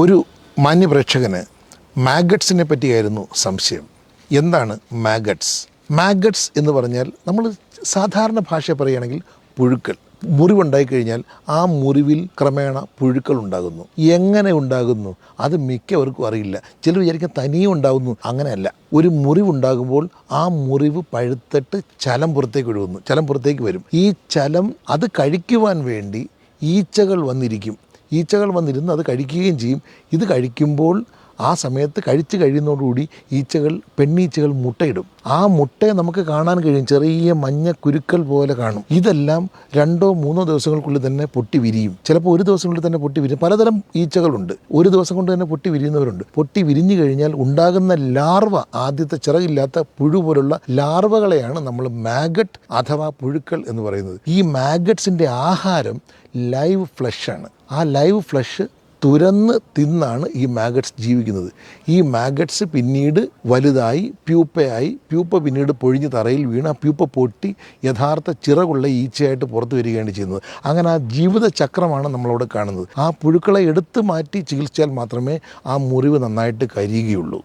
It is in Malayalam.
ഒരു മാന്യപ്രേക്ഷകന് മാഗട്സിനെ പറ്റിയായിരുന്നു സംശയം. എന്താണ് മാഗട്സ്? മാഗട്സ് എന്ന് പറഞ്ഞാൽ നമ്മൾ സാധാരണ ഭാഷ പറയുകയാണെങ്കിൽ പുഴുക്കൾ. മുറിവുണ്ടായിക്കഴിഞ്ഞാൽ ആ മുറിവിൽ ക്രമേണ പുഴുക്കൾ ഉണ്ടാകുന്നു. എങ്ങനെ ഉണ്ടാകുന്നു അത് മിക്കവർക്കും അറിയില്ല. ചിലർ വിചാരിക്കാൻ തനിയെ ഉണ്ടാകുന്നു. അങ്ങനെയല്ല. ഒരു മുറിവുണ്ടാകുമ്പോൾ ആ മുറിവ് പഴുത്തിട്ട് ചലം പുറത്തേക്ക് ഒഴുകുന്നു, ചലം പുറത്തേക്ക് വരും. ഈ ചലം അത് കഴിക്കുവാൻ വേണ്ടി ഈച്ചകൾ വന്നിരിക്കും. ഈച്ചകൾ വന്നിരുന്ന് അത് കഴിക്കുകയും ചെയ്യും. ഇത് കഴിക്കുമ്പോൾ ആ സമയത്ത് കഴിച്ച് കഴിയുന്നതോടുകൂടി പെണ്ണീച്ചകൾ മുട്ടയിടും. ആ മുട്ടയെ നമുക്ക് കാണാൻ കഴിയും, ചെറിയ മഞ്ഞ കുരുക്കൾ പോലെ കാണും. ഇതെല്ലാം 2-3 ദിവസങ്ങൾക്കുള്ളിൽ തന്നെ പൊട്ടി വിരിയും. ചിലപ്പോൾ ഒരു ദിവസത്തിനുള്ളിൽ തന്നെ പൊട്ടി വിരിയും. പലതരം ഈച്ചകളുണ്ട്. ഒരു ദിവസം കൊണ്ട് തന്നെ പൊട്ടി വിരിയുന്നവരുണ്ട്. പൊട്ടി വിരിഞ്ഞു കഴിഞ്ഞാൽ ഉണ്ടാകുന്ന ലാർവ, ആദ്യത്തെ ചിറകില്ലാത്ത പുഴു പോലുള്ള ലാർവകളെയാണ് നമ്മൾ മാഗട്ട് അഥവാ പുഴുക്കൾ എന്ന് പറയുന്നത്. ഈ മാഗട്സിൻ്റെ ആഹാരം ലൈവ് ഫ്ലഷാണ്. ആ ലൈവ് ഫ്ലഷ് തുരന്ന് തിന്നാണ് ഈ മാഗട്സ് ജീവിക്കുന്നത്. ഈ മാഗട്സ് പിന്നീട് വലുതായി പ്യൂപ്പ പിന്നീട് പൊഴിഞ്ഞ് തറയിൽ വീണ് ആ പ്യൂപ്പ പൊട്ടി യഥാർത്ഥ ചിറകുള്ള ഈച്ചയായിട്ട് പുറത്തു വരികയാണ് ചെയ്യുന്നത്. അങ്ങനെ ആ ജീവിത ചക്രമാണ് നമ്മളവിടെ കാണുന്നത്. ആ പുഴുക്കളെ എടുത്തു മാറ്റി ചികിത്സിച്ചാൽ മാത്രമേ ആ മുറിവ് നന്നായിട്ട് കരിയുകയുള്ളൂ.